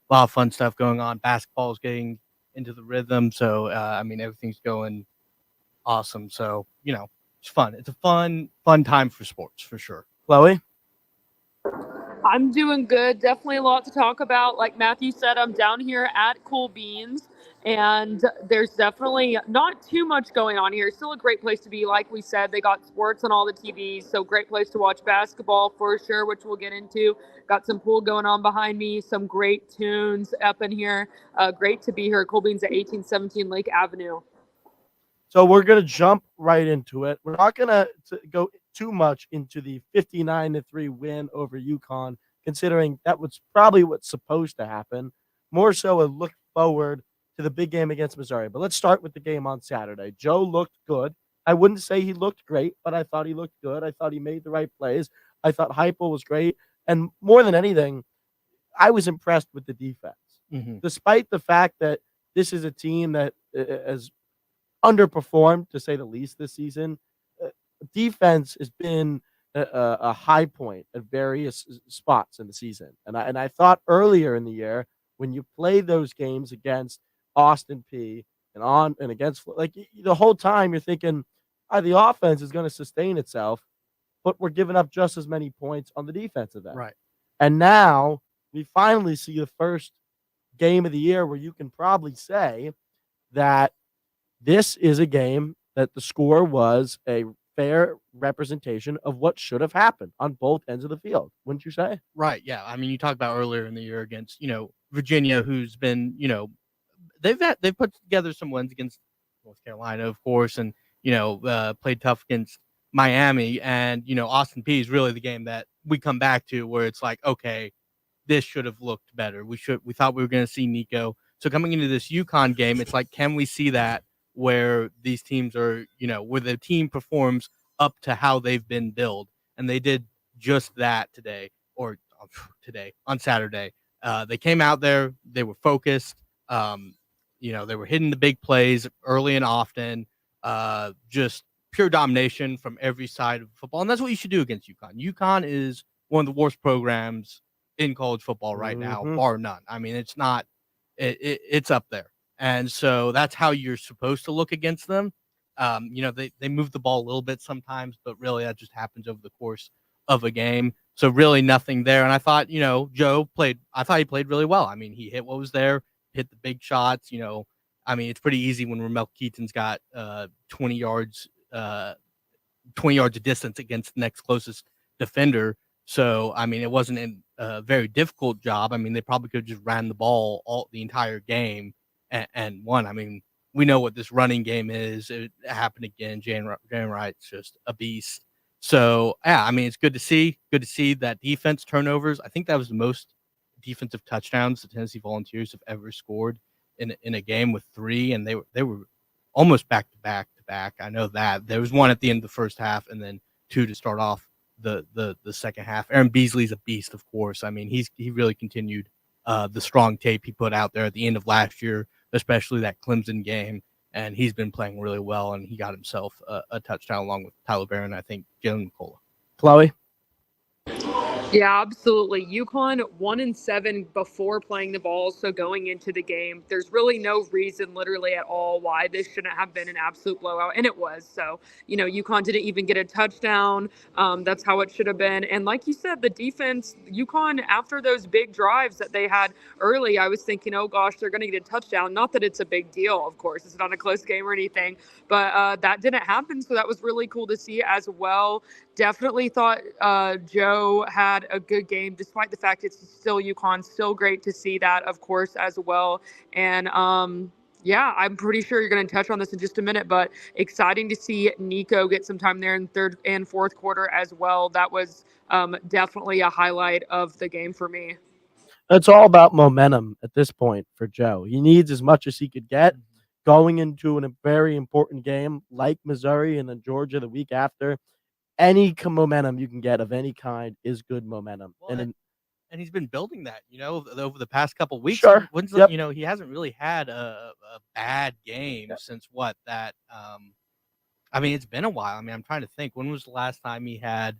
a lot of fun stuff going on. Basketball is getting into the rhythm. So, everything's going awesome. So, it's fun. It's a fun time for sports for sure. Chloe? I'm doing good. Definitely a lot to talk about. Like Matthew said, I'm down here at Cool Beans, and there's definitely not too much going on here. Still a great place to be. Like we said, they got sports on all the TVs, so great place to watch basketball for sure, which we'll get into. Got some pool going on behind me, some great tunes up in here. Great to be here at Cool Beans at 1817 Lake Avenue. So we're going to jump right into it. We're not going to go too much into the 59-3 win over UConn, considering that was probably what's supposed to happen. More so a look forward to the big game against Missouri. But let's start with the game on Saturday. Joe looked good. I wouldn't say he looked great, but I thought he looked good. I thought he made the right plays. I thought Heupel was great. And more than anything, I was impressed with the defense. Mm-hmm. Despite the fact that this is a team that has underperformed, to say the least, this season. Defense has been a high point at various spots in the season, and I thought earlier in the year when you play those games against Austin P and against the whole time you're thinking the offense is going to sustain itself, but we're giving up just as many points on the defensive end. Right. And now we finally see the first game of the year where you can probably say that this is a game that the score was a fair representation of what should have happened on both ends of the field, wouldn't you say? Right. Yeah. I mean, you talked about earlier in the year against, Virginia, who's been, they've put together some wins against North Carolina, of course, and, played tough against Miami. And, Austin P is really the game that we come back to where it's like, okay, this should have looked better. We thought we were going to see Nico. So coming into this UConn game, it's like, can we see that where these teams are, where the team performs up to how they've been billed? And they did just that today on Saturday. They came out there, they were focused. They were hitting the big plays early and often. Just pure domination from every side of football, and that's what you should do against UConn. UConn is one of the worst programs in college football right now, bar none. I mean, it's not. It's up there, and so that's how you're supposed to look against them. They move the ball a little bit sometimes, but really that just happens over the course of a game. So really nothing there. And I thought, Joe played. I thought he played really well. I mean, he hit what was there, hit the big shots. It's pretty easy when Ramel Keaton's got 20 yards of distance against the next closest defender. So, it wasn't a very difficult job. They probably could have just ran the ball the entire game and won. We know what this running game is. It happened again. Jalen Wright's just a beast. So, yeah, it's good to see. Good to see that defense turnovers. I think that was the most defensive touchdowns the Tennessee Volunteers have ever scored in a game with 3, and they were almost back to back. I know that there was one at the end of the first half, and then 2 to start off the second half. Aaron Beasley's a beast, of course. He really continued the strong tape he put out there at the end of last year, especially that Clemson game, and he's been playing really well, and he got himself a touchdown along with Tyler Barron, I think, Jalen McCullough. Chloe? Yeah, absolutely. UConn 1-7 before playing the ball, so going into the game, there's really no reason, literally at all, why this shouldn't have been an absolute blowout, and it was. So, UConn didn't even get a touchdown. That's how it should have been. And like you said, the defense, UConn, after those big drives that they had early, I was thinking, oh gosh, they're going to get a touchdown. Not that it's a big deal, of course, it's not a close game or anything, but that didn't happen. So that was really cool to see as well. Definitely thought Joe had a good game, despite the fact it's still UConn. Still great to see that, of course, as well. And yeah, I'm pretty sure you're going to touch on this in just a minute, but exciting to see Nico get some time there in third and fourth quarter as well. That was definitely a highlight of the game for me. It's all about momentum at this point for Joe. He needs as much as he could get going into a very important game like Missouri and then Georgia the week after. Any momentum you can get of any kind is good momentum. Well, and he's been building that, over the past couple of weeks. Sure. Yep. He hasn't really had a bad game since what that. It's been a while. I'm trying to think. When was the last time he had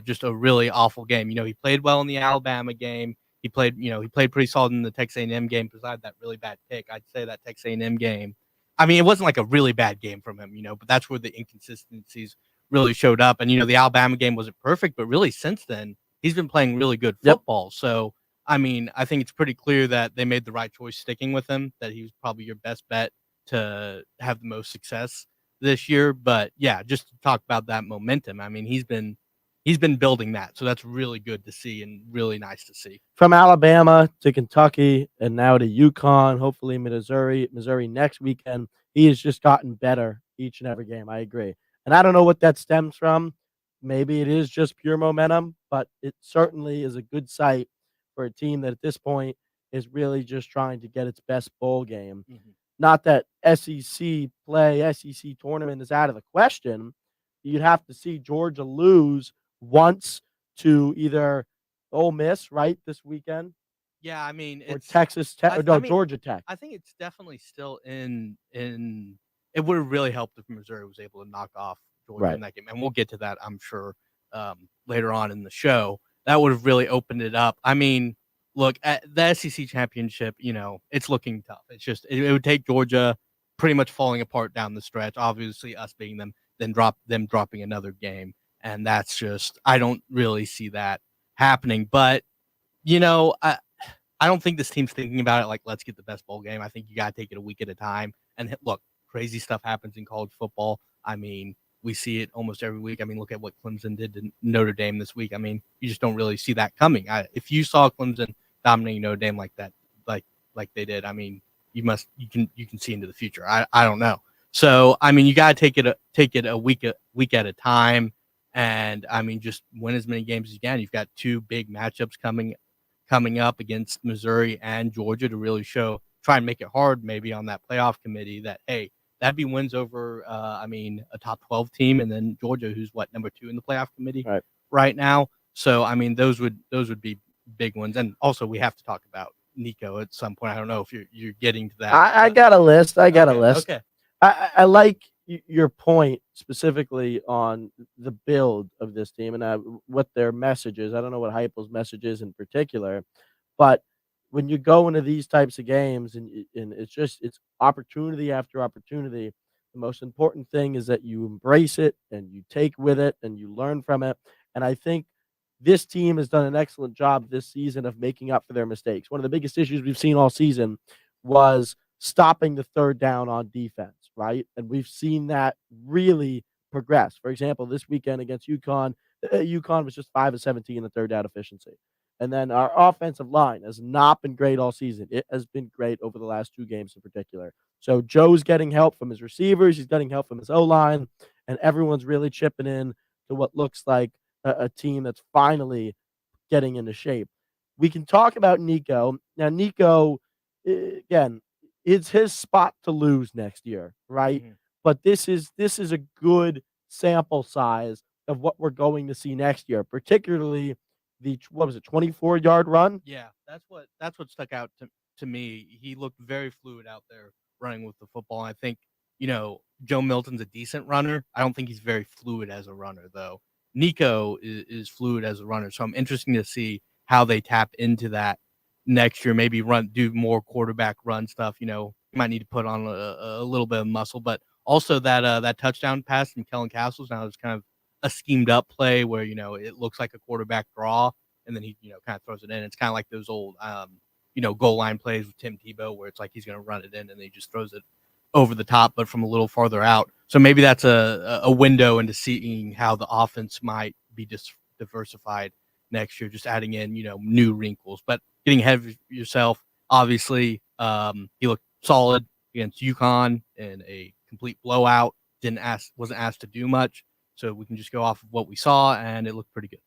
just a really awful game? He played well in the Alabama game. he played pretty solid in the Texas A&M game. Besides that really bad pick, I'd say that Texas A&M game. I mean, it wasn't like a really bad game from him, but that's where the inconsistencies really showed up. And the Alabama game wasn't perfect, but really since then he's been playing really good football. Yep. So I mean, I think it's pretty clear that they made the right choice sticking with him. That he was probably your best bet to have the most success this year. But yeah, just to talk about that momentum. I mean, he's been building that. So that's really good to see and really nice to see. From Alabama to Kentucky and now to UConn, hopefully Missouri next weekend. He has just gotten better each and every game. I agree. And I don't know what that stems from. Maybe it is just pure momentum, but it certainly is a good sight for a team that at this point is really just trying to get its best bowl game. Mm-hmm. Not that SEC tournament is out of the question. You'd have to see Georgia lose once to either Ole Miss, right, this weekend. Yeah, I mean, or Texas Tech, Georgia Tech. I think it's definitely still in. It would have really helped if Missouri was able to knock off Georgia in that game, and we'll get to that, I'm sure, later on in the show. That would have really opened it up. I mean, look, at the SEC championship, it's looking tough. It's just it would take Georgia pretty much falling apart down the stretch. Obviously, us beating them, then dropping another game, and that's just I don't really see that happening. But I don't think this team's thinking about it like, let's get the best bowl game. I think you got to take it a week at a time. And look, crazy stuff happens in college football. I mean, we see it almost every week. I mean, look at what Clemson did to Notre Dame this week. I mean, you just don't really see that coming. If you saw Clemson dominating Notre Dame like that, like they did, I mean, you can see into the future. I don't know. So, I mean, you got to take it a week at a time. And I mean, just win as many games as you can. You've got two big matchups coming up against Missouri and Georgia to really try and make it hard maybe on that playoff committee that, hey, that'd be wins over, a top 12 team. And then Georgia, who's number 2 in the playoff committee right now. So, I mean, those would be big ones. And also we have to talk about Nico at some point. I don't know if you're getting to that. I got a list. Okay. I like your point specifically on the build of this team and what their message is. I don't know what Heupel's message is in particular, but when you go into these types of games and it's opportunity after opportunity, the most important thing is that you embrace it and you take with it and you learn from it. And I think this team has done an excellent job this season of making up for their mistakes. One of the biggest issues we've seen all season was stopping the third down on defense, right? And we've seen that really progress. For example, this weekend against UConn, UConn was just 5 of 17 in the third down efficiency. And then our offensive line has not been great all season. It has been great over the last 2 games in particular. So Joe's getting help from his receivers. He's getting help from his O-line. And everyone's really chipping in to what looks like a team that's finally getting into shape. We can talk about Nico. Now, Nico, again, it's his spot to lose next year, right? Mm-hmm. But this is a good sample size of what we're going to see next year, particularly the 24-yard run. Yeah, that's what stuck out to me. He looked very fluid out there running with the football. I think Joe Milton's a decent runner. I don't think he's very fluid as a runner though. Nico is fluid as a runner, so I'm interested to see how they tap into that next year. Maybe do more quarterback run stuff. You might need to put on a little bit of muscle, but also that touchdown pass from Kellen Castles now is kind of a schemed up play where it looks like a quarterback draw, and then he kind of throws it in. It's kind of like those old goal line plays with Tim Tebow where it's like he's going to run it in and then he just throws it over the top, but from a little farther out. So maybe that's a window into seeing how the offense might be diversified next year, just adding in new wrinkles, but getting ahead of yourself. Obviously, he looked solid against UConn in a complete blowout. Wasn't asked to do much, so we can just go off of what we saw, and it looked pretty good.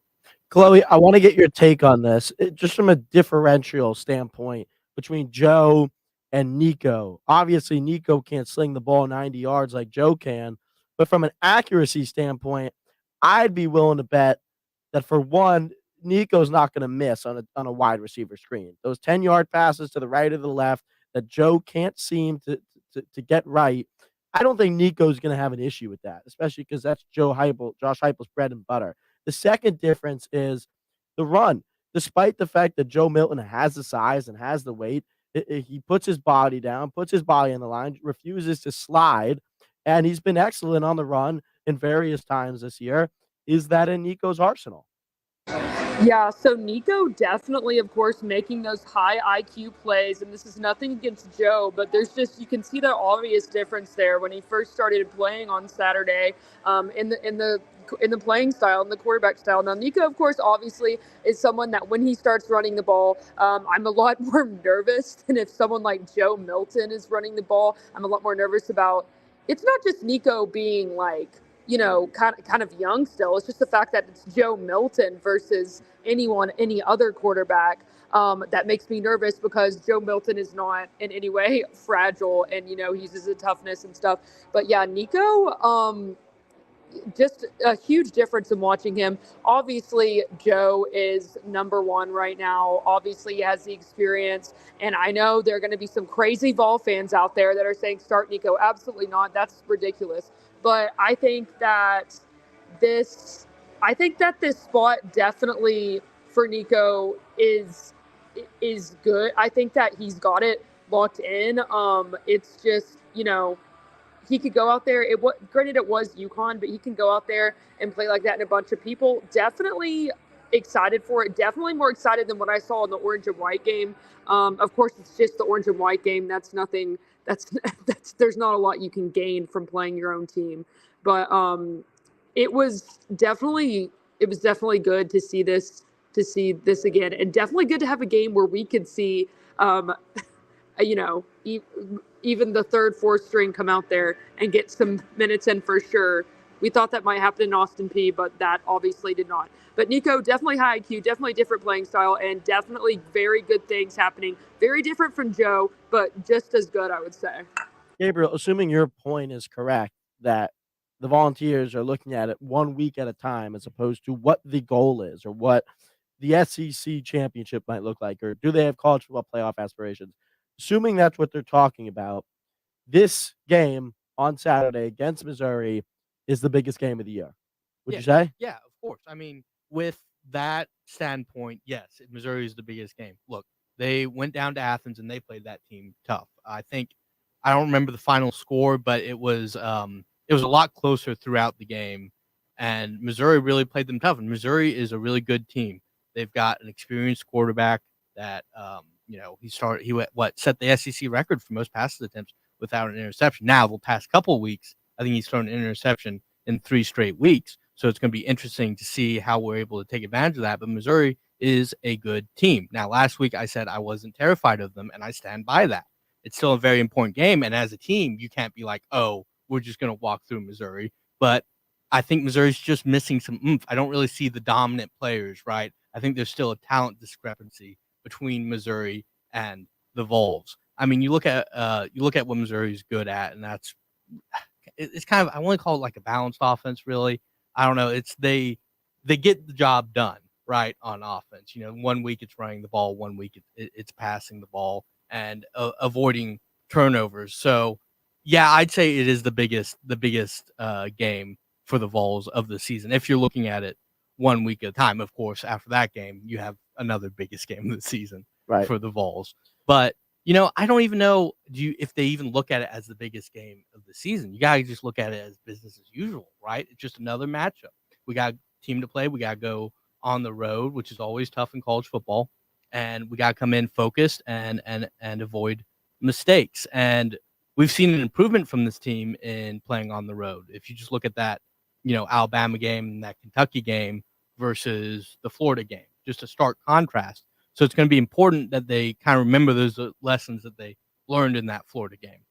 Chloe, I want to get your take on this, just from a differential standpoint between Joe and Nico. Obviously, Nico can't sling the ball 90 yards like Joe can, but from an accuracy standpoint, I'd be willing to bet that for one, Nico's not going to miss on a wide receiver screen. Those 10-yard passes to the right or the left that Joe can't seem to get right, I don't think Nico's going to have an issue with that, especially because that's Josh Heupel's bread and butter. The second difference is the run. despite the fact that Joe Milton has the size and has the weight, he puts his body down, puts his body in the line, refuses to slide, and he's been excellent on the run in various times this year. Is that in Nico's arsenal? Yeah, so Nico definitely, of course, making those high IQ plays, and this is nothing against Joe, but there's just you can see the obvious difference there when he first started playing on Saturday, in the playing style and the quarterback style. Now, Nico, of course, obviously is someone that when he starts running the ball, I'm a lot more nervous than if someone like Joe Milton is running the ball. I'm a lot more nervous about. It's not just Nico being like kind of young still. It's just the fact that it's Joe Milton versus any other quarterback that makes me nervous because Joe Milton is not in any way fragile and, he uses the toughness and stuff. But yeah, Nico, just a huge difference in watching him. Obviously, Joe is number one right now. Obviously, he has the experience. And I know there are going to be some crazy Vol fans out there that are saying start Nico. Absolutely not. That's ridiculous. But I think that this spot definitely for Nico is good. I think that he's got it locked in. It's just, he could go out there. Granted, it was UConn, but he can go out there and play like that in a bunch of people. Definitely excited for it. Definitely more excited than what I saw in the orange and white game. Of course, it's just the orange and white game. That's nothing. There's not a lot you can gain from playing your own team. But it was definitely good to see this again, and definitely good to have a game where we could see. Even the third, fourth string come out there and get some minutes in for sure. We thought that might happen in Austin Peay, but that obviously did not. But Nico, definitely high IQ, definitely different playing style, and definitely very good things happening. Very different from Joe, but just as good, I would say. Gabriel, assuming your point is correct, that the Volunteers are looking at it 1 week at a time as opposed to what the goal is or what the SEC championship might look like, or do they have college football playoff aspirations? Assuming that's what they're talking about, this game on Saturday against Missouri is the biggest game of the year. Would you say? Yeah, of course. I mean, with that standpoint, yes, Missouri is the biggest game. Look, they went down to Athens and they played that team tough. I don't remember the final score, but it was a lot closer throughout the game, and Missouri really played them tough. And Missouri is a really good team. They've got an experienced quarterback that set the SEC record for most passes attempts without an interception. Now, the past couple of weeks, I think he's thrown an interception in 3 straight weeks. So it's going to be interesting to see how we're able to take advantage of that. But Missouri is a good team. Now, last week I said I wasn't terrified of them, and I stand by that. It's still a very important game. And as a team, you can't be like, oh, we're just going to walk through Missouri. But I think Missouri's just missing some oomph. I don't really see the dominant players, right? I think there's still a talent discrepancy between Missouri and the Vols. I mean, you look at what Missouri's good at, and it's kind of, I want to call it like a balanced offense, really. I don't know. They get the job done, right, on offense. 1 week it's running the ball, 1 week it's passing the ball and avoiding turnovers. So, yeah, I'd say it is the biggest game for the Vols of the season. If you're looking at it 1 week at a time, of course, after that game, you have another biggest game of the season for the Vols. But I don't even know if they even look at it as the biggest game of the season. You gotta just look at it as business as usual, right? It's just another matchup. We got a team to play. We gotta go on the road, which is always tough in college football, and we gotta come in focused and avoid mistakes. And we've seen an improvement from this team in playing on the road. If you just look at that, Alabama game and that Kentucky game versus the Florida game, just a stark contrast. So it's going to be important that they kind of remember those lessons that they learned in that Florida game.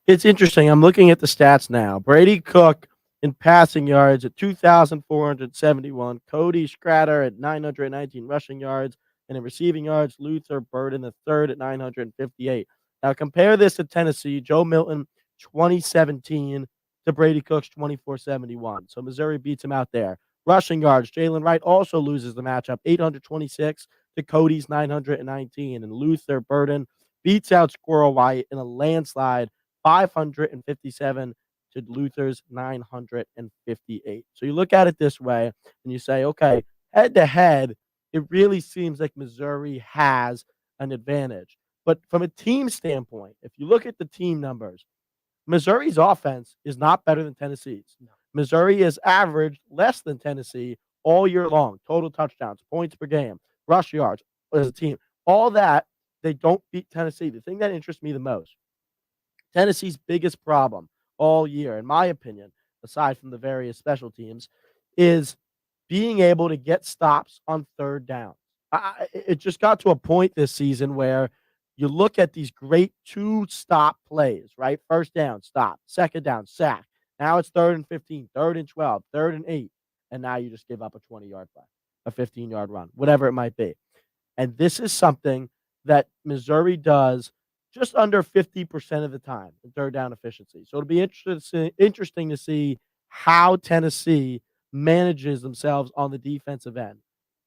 It's interesting. I'm looking at the stats now. Brady Cook in passing yards at 2,471. Cody Schrader at 919 rushing yards. And in receiving yards, Luther Burden the third at 958. Now compare this to Tennessee. Joe Milton, 2017 to Brady Cook's 2471. So Missouri beats him out there. Rushing yards, Jalen Wright also loses the matchup, 826 to Cody's 919. And Luther Burden beats out Squirrel White in a landslide, 557 to Luther's 958. So you look at it this way and you say, okay, head to head, it really seems like Missouri has an advantage. But from a team standpoint, if you look at the team numbers, Missouri's offense is not better than Tennessee's. No. Missouri has averaged less than Tennessee all year long. Total touchdowns, points per game, rush yards as a team. All that, they don't beat Tennessee. The thing that interests me the most, Tennessee's biggest problem all year, in my opinion, aside from the various special teams, is being able to get stops on third down. It just got to a point this season where you look at these great two-stop plays, right? First down, stop. Second down, sack. Now it's 3rd and 15, 3rd and 12, 3rd and 8, and now you just give up a 20-yard play, a 15-yard run, whatever it might be. And this is something that Missouri does just under 50% of the time in third down efficiency. So it'll be interesting to see how Tennessee manages themselves on the defensive end.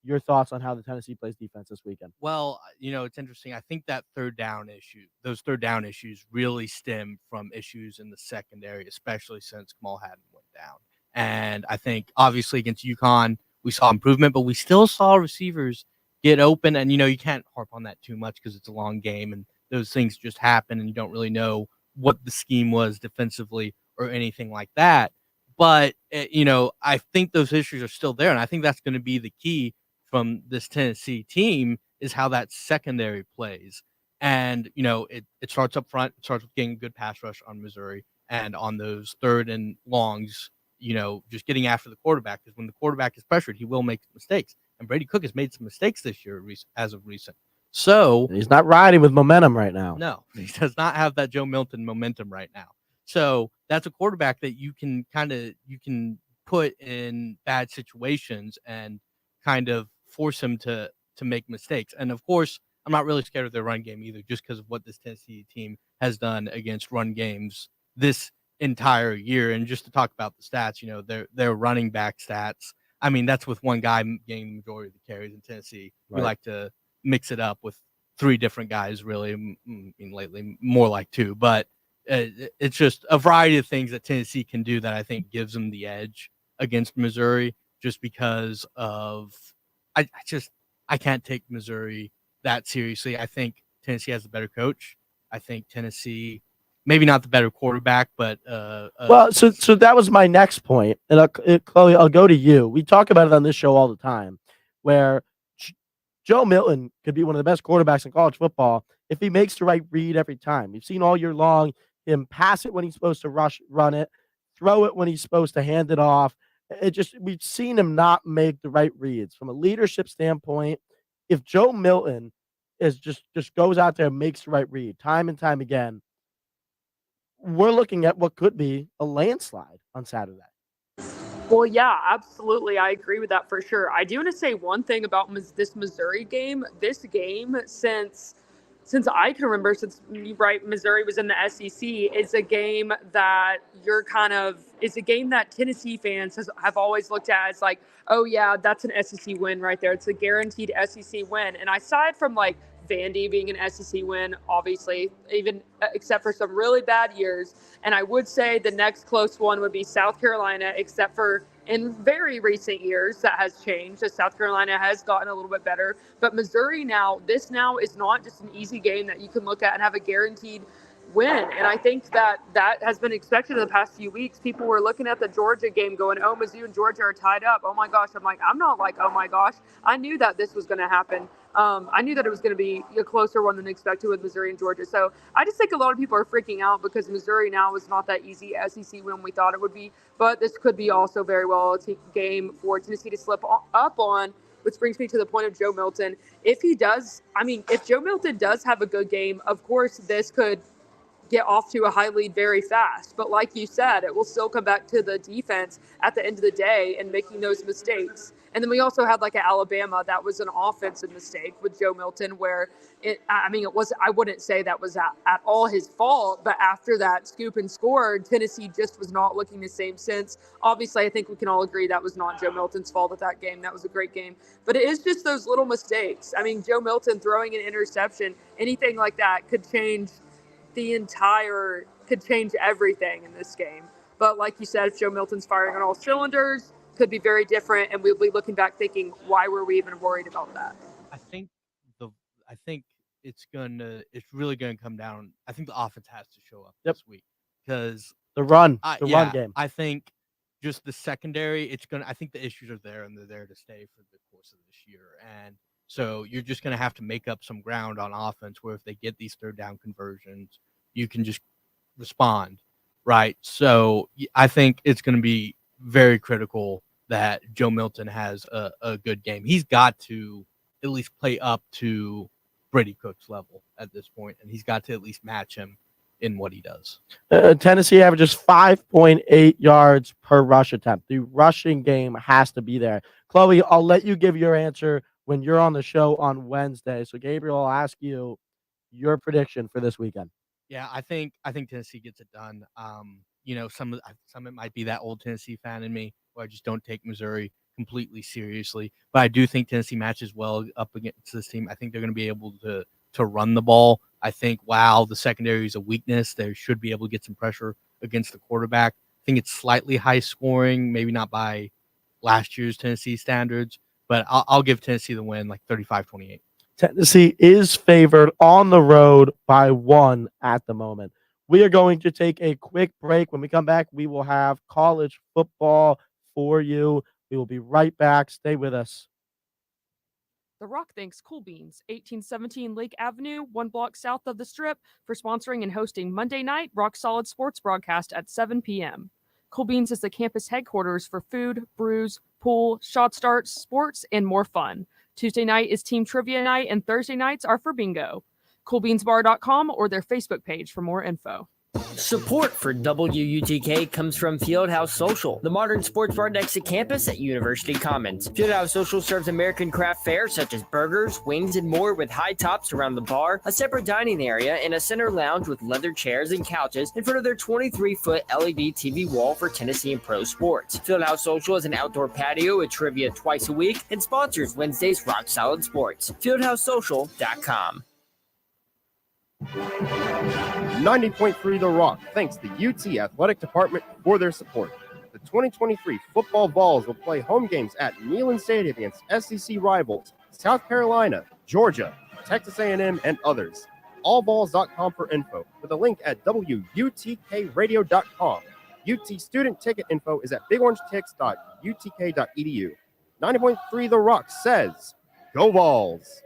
Your thoughts on how the Tennessee plays defense this weekend? Well, it's interesting. I think that those third down issues really stem from issues in the secondary, especially since Kamal Hadden went down. And I think obviously against UConn, we saw improvement, but we still saw receivers get open. And, you can't harp on that too much because it's a long game and those things just happen and you don't really know what the scheme was defensively or anything like that. But, I think those issues are still there. And I think that's going to be the key from this Tennessee team is how that secondary plays. And, it starts up front. It starts with getting a good pass rush on Missouri and on those third and longs, just getting after the quarterback. Because when the quarterback is pressured, he will make mistakes. And Brady Cook has made some mistakes this year as of recent. So he's not riding with momentum right now. No, he does not have that Joe Milton momentum right now. So that's a quarterback that you can put in bad situations and kind of force him to make mistakes. And of course, I'm not really scared of their run game either, just because of what this Tennessee team has done against run games this entire year. And just to talk about the stats, their running back stats. I mean, that's with one guy getting the majority of the carries in Tennessee. Right. We like to mix it up with 3 different guys, really. I mean, lately, more like 2. But it's just a variety of things that Tennessee can do that I think gives them the edge against Missouri, just because of I can't take Missouri that seriously. I think Tennessee has a better coach. I think Tennessee, maybe not the better quarterback, but well, so that was my next point, and Chloe, I'll go to you. We talk about it on this show all the time, where Joe Milton could be one of the best quarterbacks in college football if he makes the right read every time. We've seen all year long him pass it when he's supposed to run it, throw it when he's supposed to hand it off. We've seen him not make the right reads. From a leadership standpoint, if Joe Milton is just goes out there and makes the right read time and time again, we're looking at what could be a landslide on Saturday. Well, yeah, absolutely. I agree with that for sure. I do want to say one thing about this Missouri game. This game, since I can remember, since Missouri was in the SEC, is a game that it's a game that Tennessee fans have always looked at as like, oh yeah, that's an SEC win right there. It's a guaranteed SEC win. And aside from like Vandy being an SEC win, obviously, even except for some really bad years. And I would say the next close one would be South Carolina, except for in very recent years that has changed as South Carolina has gotten a little bit better. But Missouri this now is not just an easy game that you can look at and have a guaranteed win. And I think that has been expected in the past few weeks. People were looking at the Georgia game going, oh, Mizzou and Georgia are tied up. Oh my gosh. I'm like, I'm not like, oh my gosh. I knew that this was going to happen. I knew that it was going to be a closer one than expected with Missouri and Georgia. So I just think a lot of people are freaking out because Missouri now is not that easy SEC win we thought it would be. But this could be also very well a game for Tennessee to slip up on, which brings me to the point of Joe Milton. If Joe Milton does have a good game, of course, this could get off to a high lead very fast. But like you said, it will still come back to the defense at the end of the day and making those mistakes. And then we also had like an Alabama that was an offensive mistake with Joe Milton where I wouldn't say that was at all his fault, but after that scoop and score, Tennessee just was not looking the same since. Obviously, I think we can all agree that was not Joe Milton's fault at that game. That was a great game. But it is just those little mistakes. I mean, Joe Milton throwing an interception, anything like that could change everything in this game. But like you said, if Joe Milton's firing on all cylinders, could be very different, and we'll be looking back thinking, why were we even worried about that? I think it's really gonna come down. I think the offense has to show up this week because The run run game. I think just the secondary, I think the issues are there, and they're there to stay for the course of this year. And so you're just gonna have to make up some ground on offense where if they get these third down conversions, you can just respond, right? So I think it's gonna be very critical that Joe Milton has a good game. He's got to at least play up to Brady Cook's level at this point, and he's got to at least match him in what he does. Tennessee averages 5.8 yards per rush attempt. The rushing game has to be there. Chloe, I'll let you give your answer when you're on the show on Wednesday. So, Gabriel, I'll ask you your prediction for this weekend. Yeah, I think Tennessee gets it done. Some of it might be that old Tennessee fan in me, where I just don't take Missouri completely seriously. But I do think Tennessee matches well up against this team. I think they're going to be able to run the ball. I think, the secondary is a weakness. They should be able to get some pressure against the quarterback. I think it's slightly high scoring, maybe not by last year's Tennessee standards, but I'll give Tennessee the win, like 35-28. Tennessee is favored on the road by 1 at the moment. We are going to take a quick break. When we come back, we will have college football for you. We will be right back. Stay with us. The Rock thanks Cool Beans, 1817 Lake Avenue, 1 block south of the Strip, for sponsoring and hosting Monday night Rock Solid Sports broadcast at 7 p.m. Cool Beans is the campus headquarters for food, brews, pool, shot starts, sports, and more fun. Tuesday night is team trivia night, and Thursday nights are for bingo. CoolBeansBar.com or their Facebook page for more info. Support for WUTK comes from Fieldhouse Social, the modern sports bar next to campus at University Commons. Fieldhouse Social serves American craft fare such as burgers, wings, and more with high tops around the bar, a separate dining area, and a center lounge with leather chairs and couches in front of their 23-foot LED TV wall for Tennessee and pro sports. Fieldhouse Social is an outdoor patio with trivia twice a week and sponsors Wednesday's Rock Solid Sports. FieldhouseSocial.com. 90.3 The Rock thanks the UT Athletic Department for their support. The 2023 football Vols will play home games at Neyland Stadium against SEC rivals South Carolina, Georgia, Texas A&M, and others. Allvols.com for info, with a link at WUTKradio.com. UT student ticket info is at bigorangetics.utk.edu. 90.3 The Rock says, Go Vols!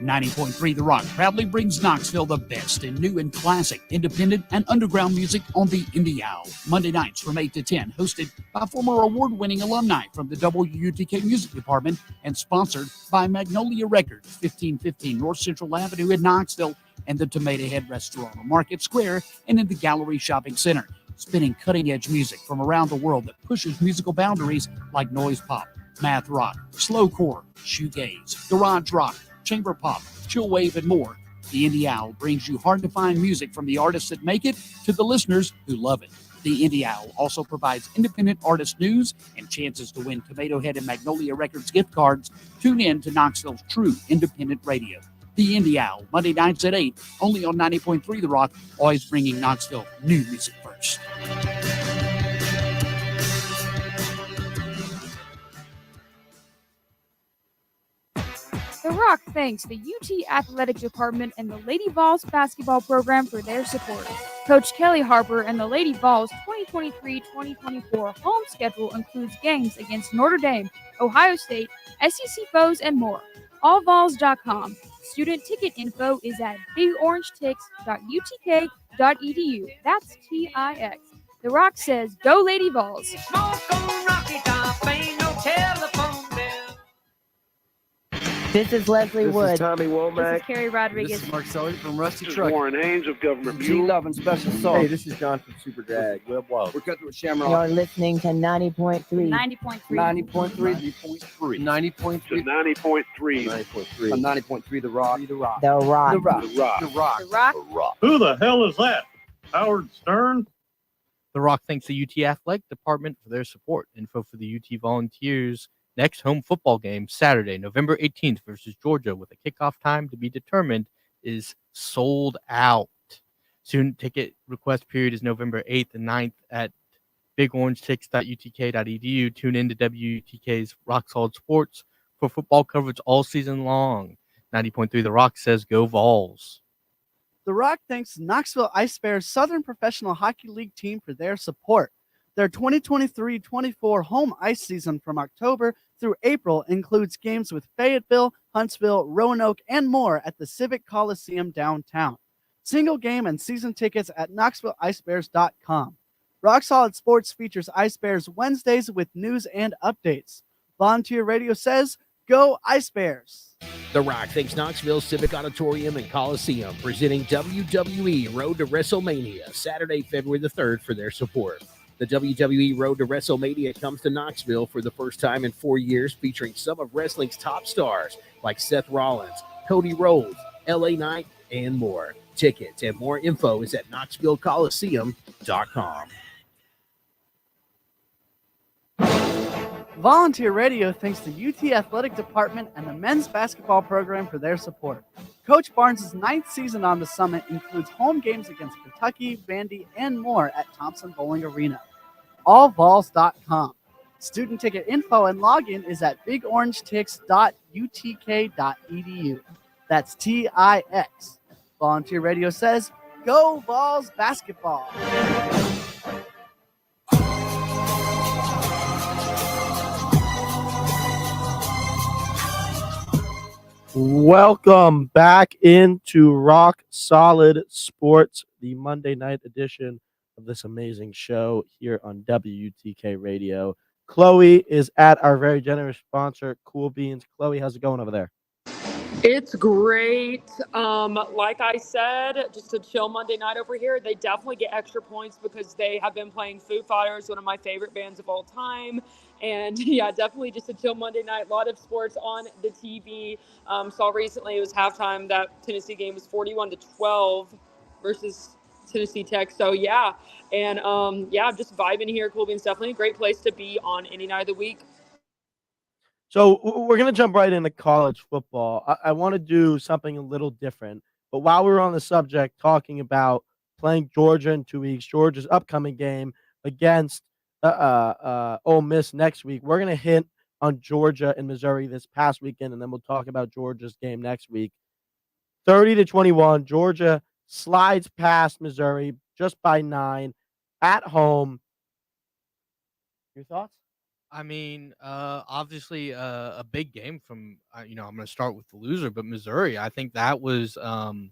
90.3 The Rock proudly brings Knoxville the best in new and classic, independent, and underground music on the Indie Owl. Monday nights from 8 to 10, hosted by former award-winning alumni from the WUTK Music Department and sponsored by Magnolia Records, 1515 North Central Avenue in Knoxville, and the Tomato Head Restaurant on Market Square and in the Gallery Shopping Center. Spinning cutting-edge music from around the world that pushes musical boundaries like noise pop, math rock, slowcore, shoegaze, garage rock, chamber pop, chill wave, and more. The Indie Owl brings you hard-to-find music from the artists that make it to the listeners who love it. The Indie Owl also provides independent artist news and chances to win Tomato Head and Magnolia Records gift cards. Tune in to Knoxville's true independent radio. The Indie Owl, Monday nights at 8, only on 90.3 The Rock, always bringing Knoxville new music first. The Rock thanks the UT Athletic Department and the Lady Vols basketball program for their support. Coach Kelly Harper and the Lady Vols 2023-2024 home schedule includes games against Notre Dame, Ohio State, SEC foes, and more. Allvols.com. Student ticket info is at bigorangetics.utk.edu. That's TIX. The Rock says, Go Lady Vols! This is Leslie Wood. This is Tommy Womack. This is Carrie Rodriguez. This is Mark Sully from Rusty Truck. Warren Haynes of Government G Bureau. Love and Special Sauce. Hey, this is John from Super Drag. Web Wild. We're cut through Shamrock. You're listening to 90.3. 90.3. 90.3. 90.3. 90.3. 90.3. 90.3. 90.3 The Rock. The Rock. The Rock. The Rock. The Rock. The Rock. The Rock. Who the hell is that? Howard Stern? The Rock thanks the UT Athletic Department for their support. Info for the UT Volunteers next home football game Saturday, November 18th versus Georgia with a kickoff time to be determined is sold out. Student ticket request period is November 8th and 9th at bigorangetics.utk.edu. Tune in to WUTK's Rock Solid Sports for football coverage all season long. 90.3 The Rock says go Vols. The Rock thanks Knoxville Ice Bears Southern Professional Hockey League team for their support. Their 2023-24 home ice season from October through April includes games with Fayetteville, Huntsville, Roanoke, and more at the Civic Coliseum downtown. Single game and season tickets at KnoxvilleIceBears.com. Rock Solid Sports features Ice Bears Wednesdays with news and updates. Volunteer Radio says, go Ice Bears! The Rock thanks Knoxville Civic Auditorium and Coliseum, presenting WWE Road to WrestleMania, Saturday, February the 3rd, for their support. The WWE Road to WrestleMania comes to Knoxville for the first time in 4 years, featuring some of wrestling's top stars like Seth Rollins, Cody Rhodes, LA Knight, and more. Tickets and more info is at KnoxvilleColiseum.com. Volunteer Radio thanks the UT Athletic Department and the men's basketball program for their support. Coach Barnes' 9th season on the Summit includes home games against Kentucky, Vandy, and more at Thompson Bowling Arena. AllVols.com. Student ticket info and login is at bigorangetics.utk.edu. That's TIX. Volunteer Radio says, go Vols basketball! Welcome back into Rock Solid Sports, the Monday night edition of this amazing show here on WTK Radio. Chloe is at our very generous sponsor, Cool Beans. Chloe, how's it going over there? It's great. Like I said, just a chill Monday night over here. They definitely get extra points because they have been playing Foo Fighters, one of my favorite bands of all time. And yeah, definitely just a chill Monday night. A lot of sports on the TV. Saw recently it was halftime. That Tennessee game was 41-12 versus Tennessee Tech. So yeah, and yeah, I'm just vibing here. Cool Beans, definitely a great place to be on any night of the week. So we're going to jump right into college football. I want to do something a little different. But while we're on the subject, talking about playing Georgia in 2 weeks, Georgia's upcoming game against Ole Miss next week, we're going to hit on Georgia and Missouri this past weekend, and then we'll talk about Georgia's game next week. 30-21, Georgia slides past Missouri just by 9 at home. Your thoughts? I mean, obviously a big game from, I'm going to start with the loser, but Missouri, I think that was, the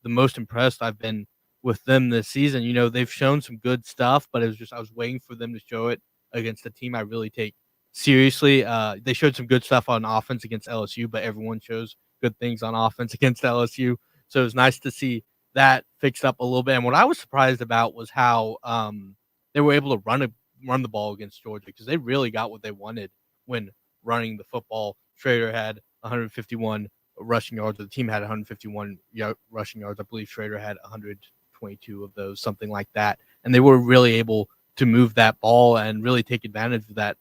most impressed I've been with them this season. They've shown some good stuff, but it was just, I was waiting for them to show it against a team I really take seriously. They showed some good stuff on offense against LSU, but everyone shows good things on offense against LSU. So it was nice to see that fixed up a little bit. And what I was surprised about was how they were able to run the ball against Georgia, because they really got what they wanted when running the football. Schrader had 151 rushing yards. The team had 151 rushing yards. I believe Schrader had 122 of those, something like that. And they were really able to move that ball and really take advantage of that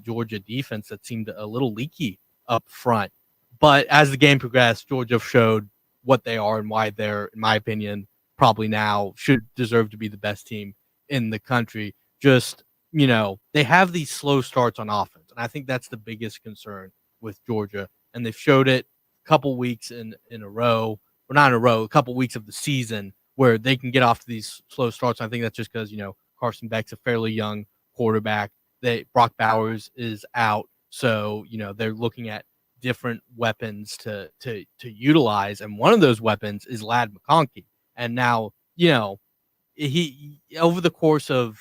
Georgia defense that seemed a little leaky up front. But as the game progressed, Georgia showed what they are and why they're, in my opinion, probably now should deserve to be the best team in the country. Just, they have these slow starts on offense, and I think that's the biggest concern with Georgia. And they've showed it a couple weeks in a row, or not in a row, a couple weeks of the season where they can get off to these slow starts. I think that's just because, Carson Beck's a fairly young quarterback. Brock Bowers is out, so, they're looking at different weapons to utilize, and one of those weapons is Ladd McConkey. And now, he over the course of,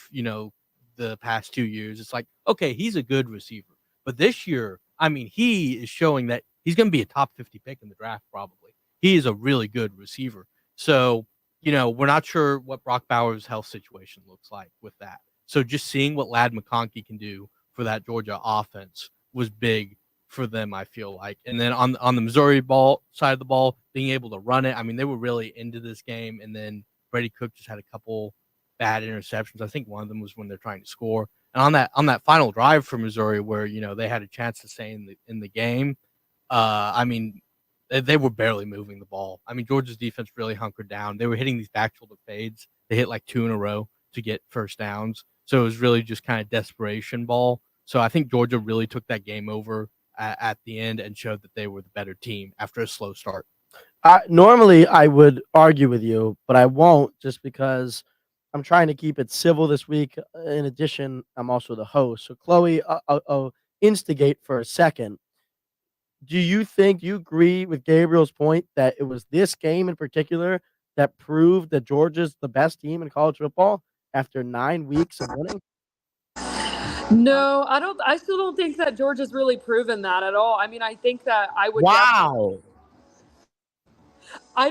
the past 2 years, it's like, okay, he's a good receiver. But this year, I mean, he is showing that he's going to be a top 50 pick in the draft, probably. He is a really good receiver. So, we're not sure what Brock Bowers' health situation looks like with that. So just seeing what Ladd McConkey can do for that Georgia offense was big for them, I feel like. And then on the Missouri side of the ball, being able to run it, I mean, they were really into this game. And then Brady Cook just had a couple bad interceptions. I think one of them was when they're trying to score. And on that final drive for Missouri, where they had a chance to stay in the game, I mean, they were barely moving the ball. I mean, Georgia's defense really hunkered down. They were hitting these back shoulder fades. They hit like 2 in a row to get first downs. So it was really just kind of desperation ball. So I think Georgia really took that game over at the end and showed that they were the better team after a slow start. Normally, I would argue with you, but I won't just because I'm trying to keep it civil this week. In addition, I'm also the host. So, Chloe, I'll instigate for a second. Do you agree with Gabriel's point that it was this game in particular that proved that Georgia's the best team in college football after 9 weeks of winning? No, I don't. I still don't think that Georgia's really proven that at all. I mean, I think that I would. Wow. I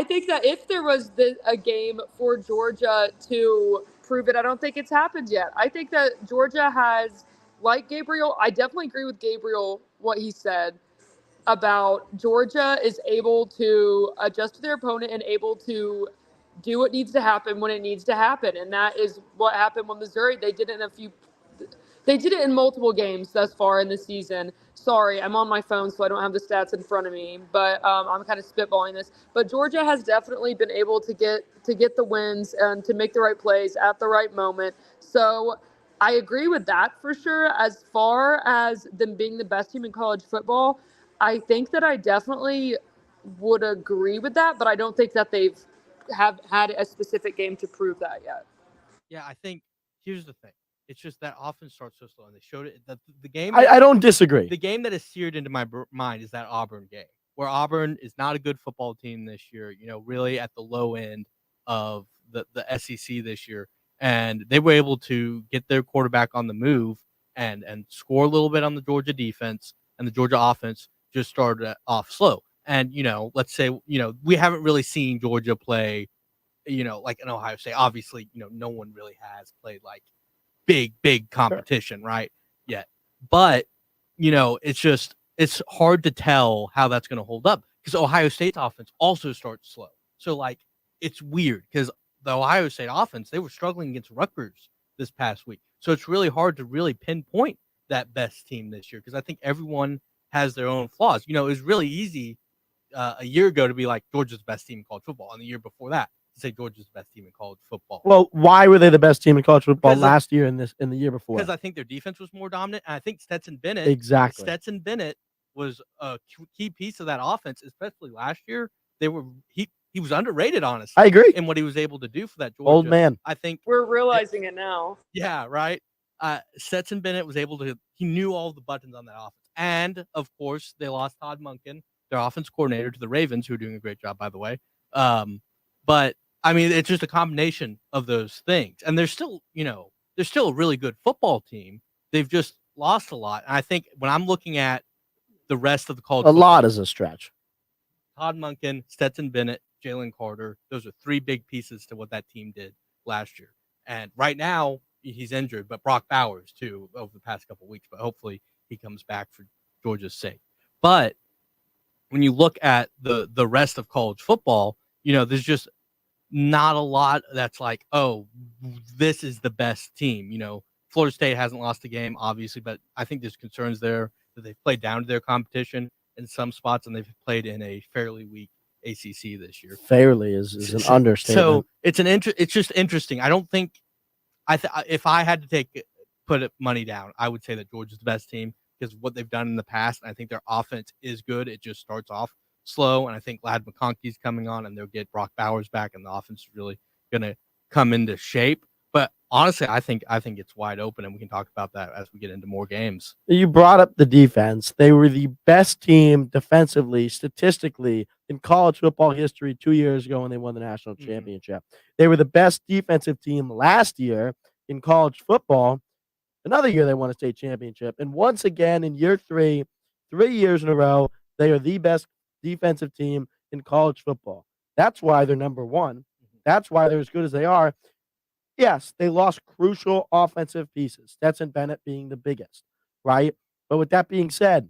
think that if there was a game for Georgia to prove it, I don't think it's happened yet. I think that Georgia has, like Gabriel, I definitely agree with Gabriel what he said about Georgia is able to adjust to their opponent and able to do what needs to happen when it needs to happen. And that is what happened with Missouri. They did it in multiple games thus far in the season. Sorry, I'm on my phone, so I don't have the stats in front of me, but I'm kind of spitballing this. But Georgia has definitely been able to get the wins and to make the right plays at the right moment. So I agree with that for sure. As far as them being the best team in college football, I think that I definitely would agree with that, but I don't think that they've have had a specific game to prove that yet. Yeah, I think here's the thing. It's just that offense starts so slow, and they showed it. The game. I don't disagree. The game that is seared into my mind is that Auburn game, where Auburn is not a good football team this year. Really at the low end of the SEC this year, and they were able to get their quarterback on the move and score a little bit on the Georgia defense, and the Georgia offense just started off slow. And let's say we haven't really seen Georgia play, like in Ohio State. Obviously, no one really has played like big competition, right? Yet. But, it's hard to tell how that's going to hold up because Ohio State's offense also starts slow. So, like, it's weird because the Ohio State offense, they were struggling against Rutgers this past week. So it's really hard to really pinpoint that best team this year because I think everyone has their own flaws. It was really easy a year ago to be like Georgia's best team in college football, and the year before that to say Georgia's the best team in college football. Well, why were they the best team in college football last year and the year before? Because I think their defense was more dominant, and I think Stetson Bennett was a key piece of that offense, especially last year. He was underrated, honestly. I agree. In what he was able to do for that Georgia. Old man. I think we're realizing it now. Yeah, right. Stetson Bennett was able to. He knew all the buttons on that offense, and of course, they lost Todd Monken, their offense coordinator, to the Ravens, who are doing a great job, by the way. But I mean, it's just a combination of those things, and they're still a really good football team. They've just lost a lot, and I think when I'm looking at the rest of the college, a lot is a stretch. Todd Monken, Stetson Bennett, Jalen Carter. Those are 3 big pieces to what that team did last year. And right now he's injured, but Brock Bowers too over the past couple of weeks. But hopefully he comes back for Georgia's sake. But when you look at the rest of college football, there's just not a lot that's like, oh, this is the best team. Florida State hasn't lost a game, obviously, but I think there's concerns there that they've played down to their competition in some spots, and they've played in a fairly weak ACC this year. Fairly is an understatement. So it's just interesting. I don't think if I had to put money down, I would say that Georgia's the best team because of what they've done in the past. And I think their offense is good. It just starts off slow, and I think Ladd McConkey's coming on, and they'll get Brock Bowers back, and the offense is really going to come into shape. But honestly, I think it's wide open, and we can talk about that as we get into more games. You brought up the defense. They were the best team defensively, statistically, in college football history 2 years ago when they won the national championship. They were the best defensive team last year in college football. Another year they won a state championship. And once again, in year 3 years in a row, they are the best defensive team in college football. That's why they're number 1. That's why they're as good as they are. Yes, they lost crucial offensive pieces, Stetson Bennett being the biggest, right? But with that being said,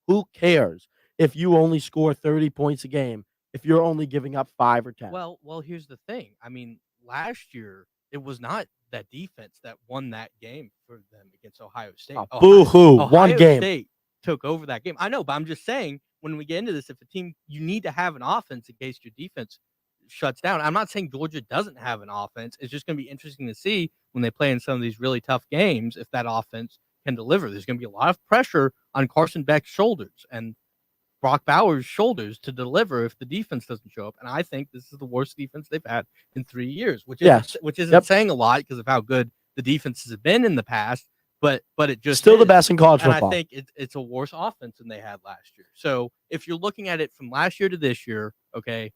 who cares if you only score 30 points a game if you're only giving up 5 or 10? Well, here's the thing. I mean, last year, it was not that defense that won that game for them against Ohio State. Boo-hoo, one game. State took over that game. I know, but I'm just saying when we get into this, if a team, you need to have an offense in case your defense shuts down. I'm not saying Georgia doesn't have an offense. It's just going to be interesting to see when they play in some of these really tough games if that offense can deliver. There's going to be a lot of pressure on Carson Beck's shoulders and Brock Bowers' shoulders to deliver if the defense doesn't show up. And I think this is the worst defense they've had in 3 years, which isn't saying a lot because of how good the defenses have been in the past. But it just still the best in college football. And I think it's a worse offense than they had last year. So if you're looking at it from last year to this year, okay,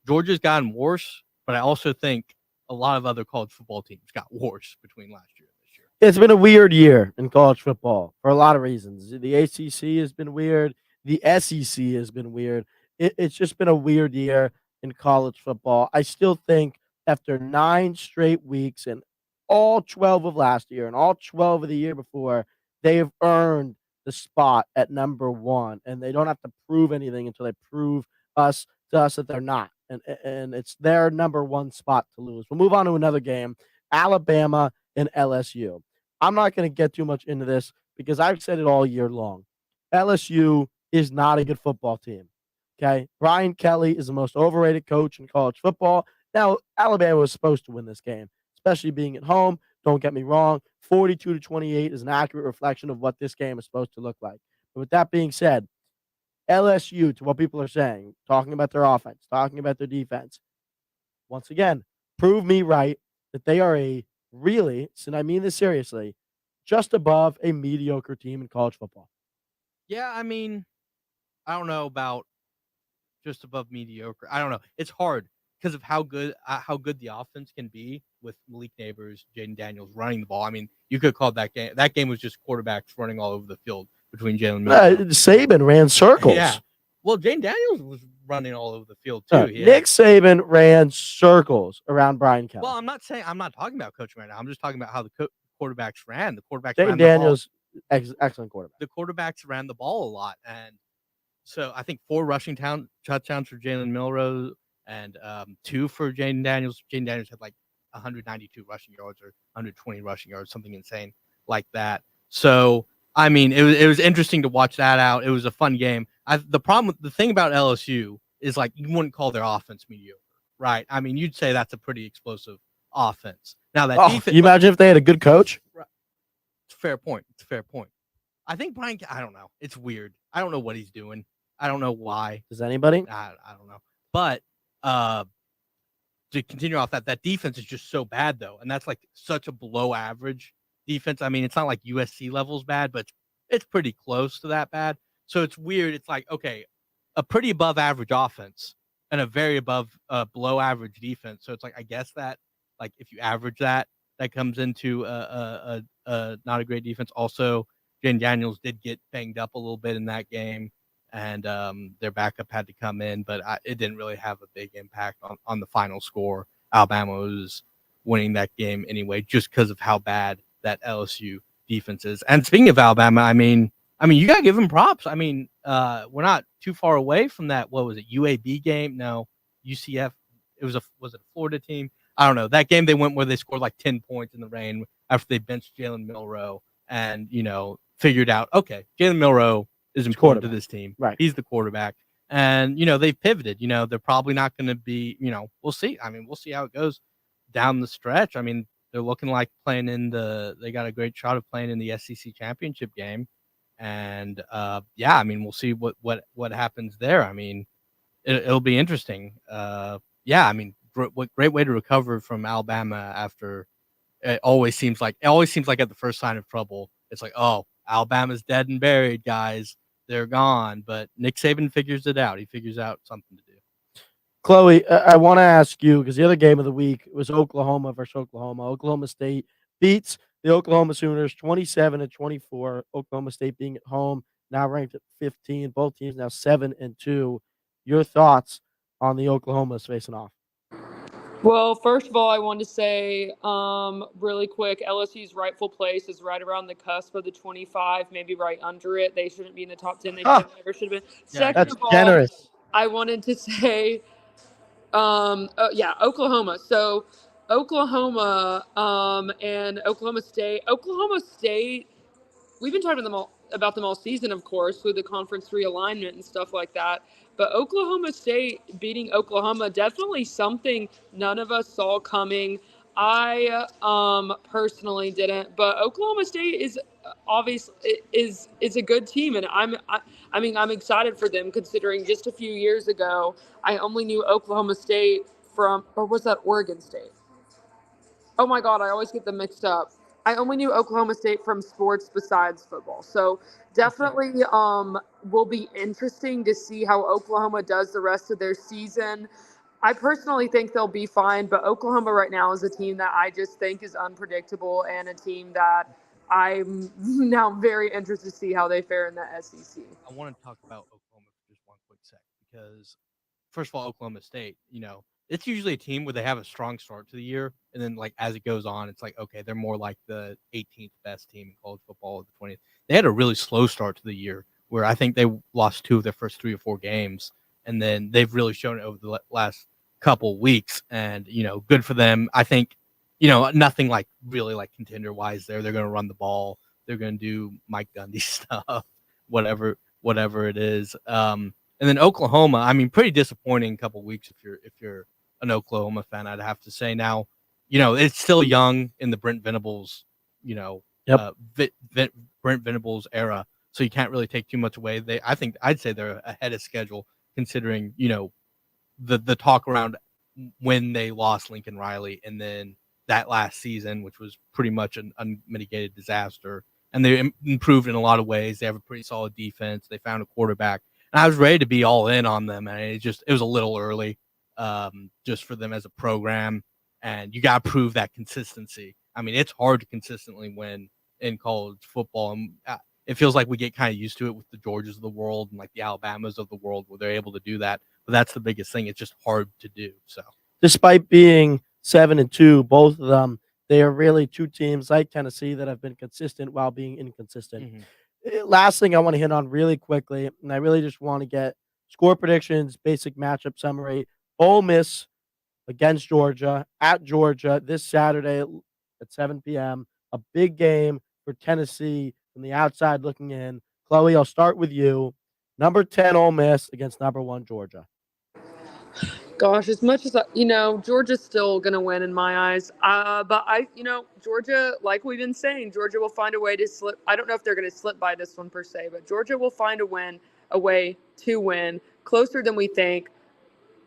Georgia's gotten worse, but I also think a lot of other college football teams got worse between last year and this year. It's been a weird year in college football for a lot of reasons. The ACC has been weird. The SEC has been weird. It's just been a weird year in college football. I still think after 9 straight weeks and all 12 of last year and all 12 of the year before, they have earned the spot at number 1, and they don't have to prove anything until they prove to us that they're not. And it's their number 1 spot to lose. We'll move on to another game, Alabama and LSU. I'm not going to get too much into this because I've said it all year long. LSU is not a good football team. Okay. Brian Kelly is the most overrated coach in college football. Now, Alabama was supposed to win this game, especially being at home. Don't get me wrong. 42-28 is an accurate reflection of what this game is supposed to look like. But with that being said, LSU, to what people are saying, talking about their offense, talking about their defense, once again, prove me right that they are a really, and I mean this seriously, just above a mediocre team in college football. Yeah, I mean, I don't know about just above mediocre. I don't know. It's hard because of how good the offense can be with Malik Neighbors, Jaden Daniels running the ball. I mean, you could call that game. That game was just quarterbacks running all over the field between Jalen Miller. Saban ran circles. Yeah. Well, Jaden Daniels was running all over the field too. Nick Saban ran circles around Brian Kelly. Well, I'm not talking about coaching right now. I'm just talking about how the quarterbacks ran. The quarterbacks Jaden ran Daniels, excellent quarterback. The quarterbacks ran the ball a lot, and so I think 4 rushing touchdowns for Jalen Milroe and 2 for Jaden Daniels. Jaden Daniels had like 192 rushing yards or 120 rushing yards, something insane like that. So I mean, it was interesting to watch that out. It was a fun game. The thing about LSU is like you wouldn't call their offense mediocre, right? I mean, you'd say that's a pretty explosive offense. Now that defense, can you imagine if they had a good coach? It's a fair point. I think Brian. I don't know. It's weird. I don't know what he's doing. I don't know why. Does anybody? I don't know. But to continue off that defense is just so bad though, and that's like such a below average defense. I mean, it's not like USC levels bad, but it's pretty close to that bad. So it's weird. It's like, okay, a pretty above average offense and a very below average defense. So it's like, I guess that like if you average that comes into a not a great defense. Also, Jaden Daniels did get banged up a little bit in that game, and their backup had to come in, but it didn't really have a big impact on the final score. Alabama was winning that game anyway, just because of how bad that LSU defense is. And speaking of Alabama, I mean, you gotta give them props. I mean, we're not too far away from that. What was it? UAB game? No, UCF. Was it a Florida team? I don't know. That game they went where they scored like 10 points in the rain after they benched Jalen Milroe and figured out, okay, Jalen Milroe is important to this team. Right. He's the quarterback. And they've pivoted. They're probably not going to be. We'll see. I mean, we'll see how it goes down the stretch. I mean, they're looking like they got a great shot of playing in the SEC championship game. And I mean, we'll see what happens there. I mean, it'll be interesting. I mean, what great way to recover from Alabama after it always seems like at the first sign of trouble, it's like, oh, Alabama's dead and buried, guys. They're gone. But Nick Saban figures it out. He figures out something to do. Chloe, I want to ask you, because the other game of the week was Oklahoma versus Oklahoma. Oklahoma State beats the Oklahoma Sooners 27-24. Oklahoma State being at home, now ranked at 15. Both teams now 7-2. Your thoughts on the Oklahomas facing off? Well, first of all, I want to say really quick, LSU's rightful place is right around the cusp of the 25, maybe right under it. They shouldn't be in the top 10. They never should have been. Second of all, generous. I wanted to say, Oklahoma. So Oklahoma and Oklahoma State. Oklahoma State, we've been talking about them about them all season, of course, with the conference realignment and stuff like that. But Oklahoma State beating Oklahoma, definitely something none of us saw coming. I personally didn't, but Oklahoma State is obviously is a good team, and I mean I'm excited for them, considering just a few years ago I only knew Oklahoma State from, or was that Oregon State? Oh my God, I always get them mixed up. I only knew Oklahoma State from sports besides football. So definitely will be interesting to see how Oklahoma does the rest of their season. I personally think they'll be fine, but Oklahoma right now is a team that I just think is unpredictable, and a team that I'm now very interested to see how they fare in the SEC. I want to talk about Oklahoma for just one quick sec, because first of all, Oklahoma State, it's usually a team where they have a strong start to the year, and then like as it goes on, it's like, okay, they're more like the 18th best team in college football, or the 20th. They had a really slow start to the year where I think they lost 2 of their first 3 or 4 games, and then they've really shown it over the last couple weeks, and good for them. I think nothing like really like contender wise there. They're going to run the ball. They're going to do Mike Gundy stuff, whatever it is. And then Oklahoma, I mean, pretty disappointing couple weeks if you're an Oklahoma fan, I'd have to say. Now, it's still young in the Brent Venables, Brent Venables era, so you can't really take too much away. I'd say they're ahead of schedule, considering the talk around when they lost Lincoln Riley, and then that last season, which was pretty much an unmitigated disaster. And they improved in a lot of ways. They have a pretty solid defense. They found a quarterback. And I was ready to be all in on them, and it was a little early, just for them as a program. And you got to prove that consistency. I mean, it's hard to consistently win in college football, and it feels like we get kind of used to it with the Georgias of the world and like the Alabamas of the world, where they're able to do that. But that's the biggest thing. It's just hard to do. So, despite being 7-2, both of them, they are really 2 teams like Tennessee that have been consistent while being inconsistent. Mm-hmm. Last thing I want to hit on really quickly, and I really just want to get score predictions, basic matchup summary. Ole Miss against Georgia at Georgia this Saturday at 7 p.m. A big game for Tennessee from the outside looking in. Chloe, I'll start with you. Number 10 Ole Miss against number 1 Georgia. Gosh, as much as Georgia's still gonna win in my eyes. But Georgia, like we've been saying, Georgia will find a way to slip. I don't know if they're gonna slip by this one per se, but Georgia will find a way to win closer than we think.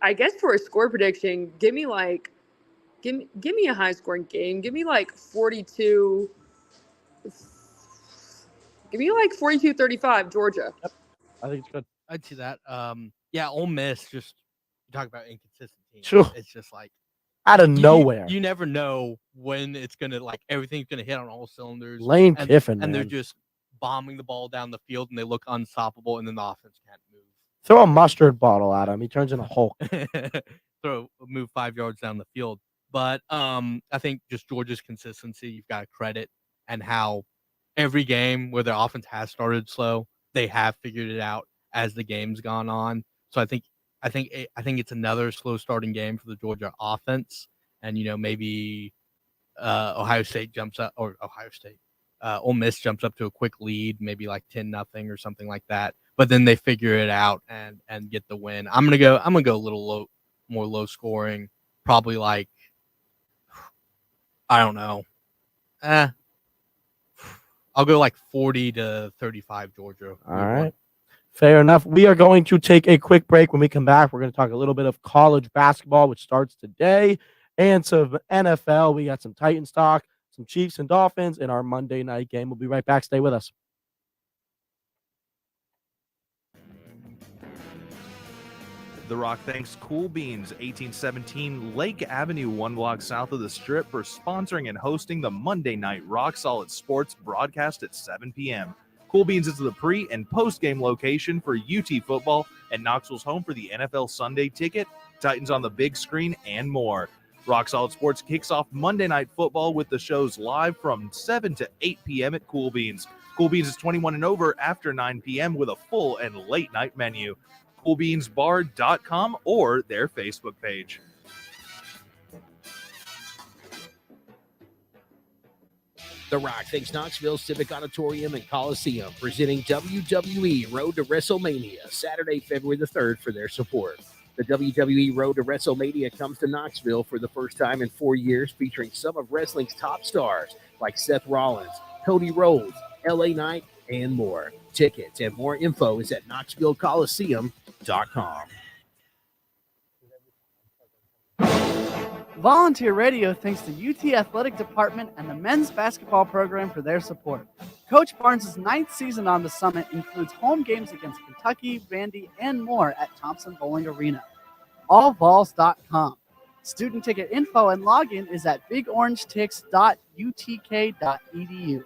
I guess for a score prediction, give me a high scoring game. Give me like 42. Give me like 42-35, Georgia. Yep. I think it's good. I'd see that. Yeah, Ole Miss, just you talk about inconsistent teams. Sure. It's just like out of nowhere. You never know when it's gonna everything's gonna hit on all cylinders. Lane Kiffin, and man. they're just bombing the ball down the field, and they look unstoppable, and then the offense can't move. Throw a mustard bottle at him. He turns into Hulk. Move 5 yards down the field. But I think just Georgia's consistency, you've got to credit, and how every game where their offense has started slow, they have figured it out as the game's gone on. So I think it's another slow starting game for the Georgia offense, and maybe Ohio State Ole Miss jumps up to a quick lead, maybe like 10-0 or something like that. But then they figure it out and get the win. I'm gonna go a little more low scoring, probably like, I don't know. I'll go like 40-35 Georgia. All right. Fair enough. We are going to take a quick break. When we come back, we're going to talk a little bit of college basketball, which starts today, and some NFL. We got some Titans talk, some Chiefs and Dolphins in our Monday night game. We'll be right back. Stay with us. The Rock thanks Cool Beans 1817 Lake Avenue, 1 block south of the Strip, for sponsoring and hosting the Monday Night Rock Solid Sports broadcast at 7 p.m. Cool Beans is the pre- and post-game location for UT football and Knoxville's home for the NFL Sunday Ticket, Titans on the big screen, and more. Rock Solid Sports kicks off Monday Night Football with the shows live from 7 to 8 p.m. at Cool Beans. Cool Beans is 21 and over after 9 p.m. with a full and late night menu. CoolBeansBar.com or their Facebook page. The Rock thanks Knoxville Civic Auditorium and Coliseum, presenting WWE Road to WrestleMania Saturday, February the 3rd for their support. The WWE Road to WrestleMania comes to Knoxville for the first time in 4 years, featuring some of wrestling's top stars like Seth Rollins, Cody Rhodes, LA Knight, and more. Tickets and more info is at knoxvillecoliseum.com. Volunteer Radio thanks the UT Athletic Department and the men's basketball program for their support. Coach Barnes' 9th season on the Summit includes home games against Kentucky, Vandy, and more at Thompson Bowling Arena. Allvols.com. Student ticket info and login is at bigorangetics.utk.edu.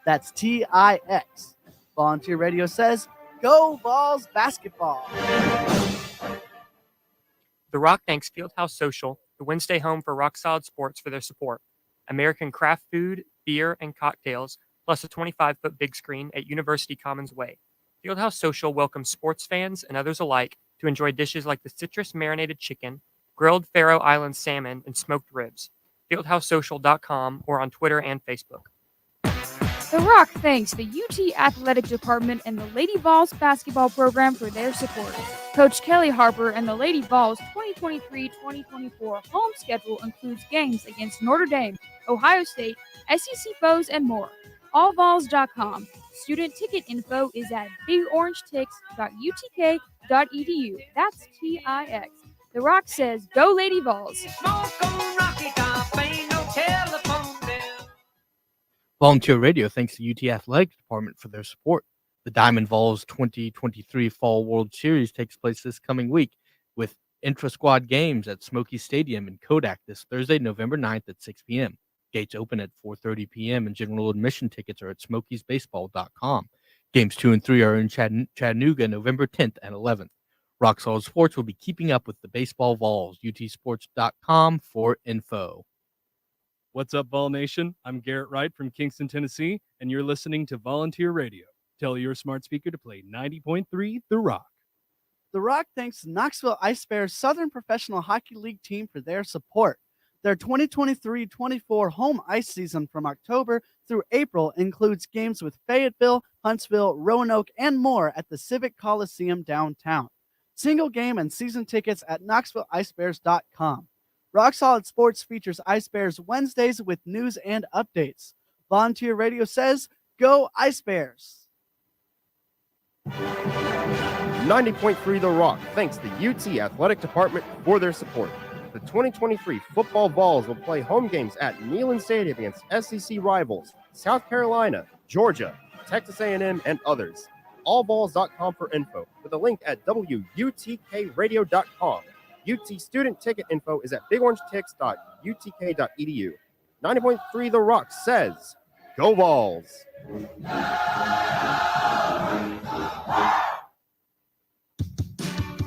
That's TIX. Volunteer Radio says, Go Vols basketball! The Rock thanks Fieldhouse Social, the Wednesday home for Rock Solid Sports, for their support. American craft food, beer, and cocktails, plus a 25-foot big screen at University Commons Way. Fieldhouse Social welcomes sports fans and others alike to enjoy dishes like the citrus marinated chicken, grilled Faroe Island salmon, and smoked ribs. FieldhouseSocial.com or on Twitter and Facebook. The Rock thanks the UT Athletic Department and the Lady Vols basketball program for their support. Coach Kelly Harper and the Lady Vols 2023-2024 home schedule includes games against Notre Dame, Ohio State, SEC foes, and more. Allvols.com. Student ticket info is at bigorangetics.utk.edu. That's TIX. The Rock says, Go Lady Vols! Volunteer Radio thanks the UT Athletic Department for their support. The Diamond Vols 2023 Fall World Series takes place this coming week with intra-squad games at Smoky Stadium in Kodak this Thursday, November 9th at 6 p.m. Gates open at 4:30 p.m. and general admission tickets are at smokiesbaseball.com. Games 2 and 3 are in Chattanooga, November 10th and 11th. Rock Solid Sports will be keeping up with the baseball Vols. utsports.com for info. What's up, Vol Nation? I'm Garrett Wright from Kingston, Tennessee, and you're listening to Volunteer Radio. Tell your smart speaker to play 90.3 The Rock. The Rock thanks Knoxville Ice Bears Southern Professional Hockey League team for their support. Their 2023-24 home ice season from October through April includes games with Fayetteville, Huntsville, Roanoke, and more at the Civic Coliseum downtown. Single game and season tickets at KnoxvilleIceBears.com. Rock Solid Sports features Ice Bears Wednesdays with news and updates. Volunteer Radio says, Go Ice Bears! 90.3 The Rock thanks the UT Athletic Department for their support. The 2023 football Vols will play home games at Neyland Stadium against SEC rivals South Carolina, Georgia, Texas A&M, and others. Allvols.com for info, with a link at WUTKradio.com. UT student ticket info is at bigorangetics.utk.edu. 90.3 The Rock says, Go Vols!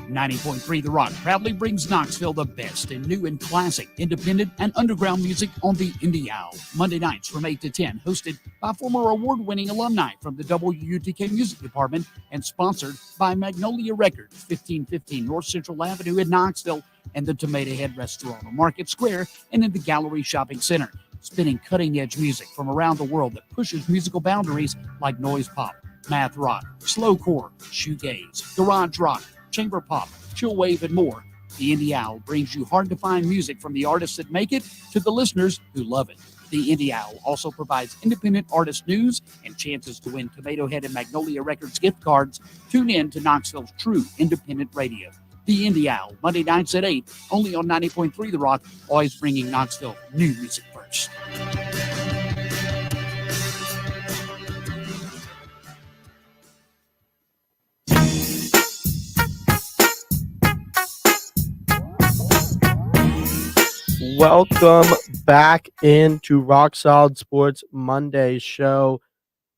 90.3 The Rock proudly brings Knoxville the best in new and classic, independent, and underground music on the Indie Owl. Monday nights from 8 to 10, hosted by former award-winning alumni from the WUTK Music Department and sponsored by Magnolia Records, 1515 North Central Avenue in Knoxville, and the Tomato Head Restaurant on Market Square and in the Gallery Shopping Center. Spinning cutting-edge music from around the world that pushes musical boundaries like noise pop, math rock, slowcore, shoegaze, garage rock, chamber pop, chillwave, and more. The Indie Owl brings you hard-to-find music from the artists that make it to the listeners who love it. The Indie Owl also provides independent artist news and chances to win Tomato Head and Magnolia Records gift cards. Tune in to Knoxville's true independent radio. The Indie Owl, Monday nights at 8, only on 90.3 The Rock, always bringing Knoxville new music first. Welcome back into Rock Solid Sports Monday show.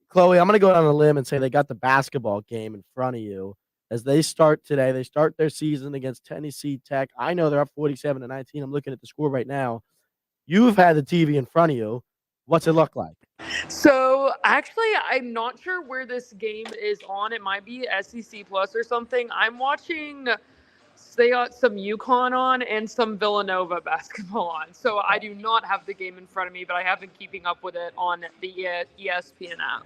Chloe, I'm going to go out on a limb and say they got the basketball game in front of you as they start today. They start their season against Tennessee Tech. I know they're up 47-19. I'm looking at the score right now. You've had the TV in front of you. What's it look like? So actually, I'm not sure where this game is on. It might be SEC Plus or something. I'm watching They got some UConn on and some Villanova basketball on. So I do not have the game in front of me, but I have been keeping up with it on the ESPN app.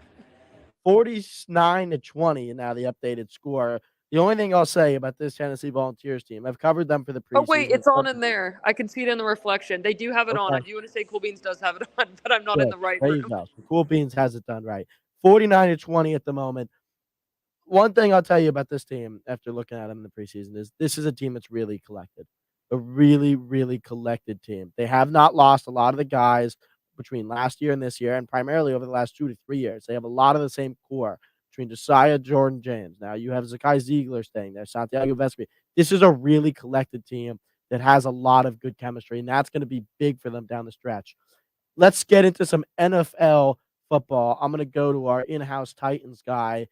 49-20, and now the updated score. The only thing I'll say about this Tennessee Volunteers team, I've covered them for the preseason. Oh, wait, it's on in there. I can see it in the reflection. They do have it on. I Okay. do want to say Cool Beans does have it on, but I'm not in Good. the right There room. you go. So Cool Beans has it done right. 49-20 at the moment. One thing I'll tell you about this team after looking at them in the preseason is this is a team that's really collected. A really, really collected team. They have not lost a lot of the guys between last year and this year, and primarily over the last 2 to 3 years. They have a lot of the same core between Josiah, Jordan, James. Now you have Zakai Ziegler staying there, Santiago Vespi. This is a really collected team that has a lot of good chemistry, and that's going to be big for them down the stretch. Let's get into some NFL football. I'm going to go to our in-house Titans guy.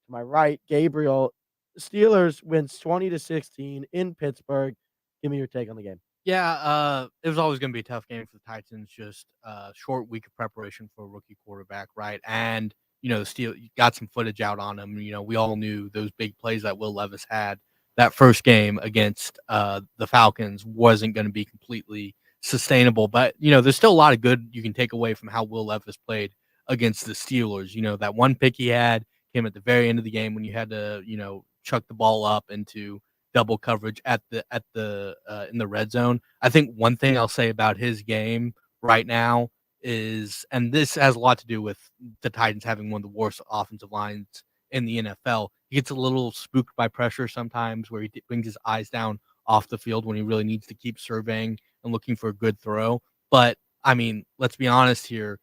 To my right, Gabriel. Steelers wins 20-16 in Pittsburgh. Give me your take on the game. Yeah, it was always going to be a tough game for the Titans. Just a short week of preparation for a rookie quarterback, right? And the Steel got some footage out on him. We all knew those big plays that Will Levis had. That first game against the Falcons wasn't going to be completely sustainable, but there's still a lot of good you can take away from how Will Levis played against the Steelers. That one pick he had came at the very end of the game when you had to chuck the ball up into double coverage in the red zone. I think one thing I'll say about his game right now is, and this has a lot to do with the Titans having one of the worst offensive lines in the NFL. He gets a little spooked by pressure sometimes, where he brings his eyes down off the field when he really needs to keep surveying and looking for a good throw. But I mean, let's be honest here.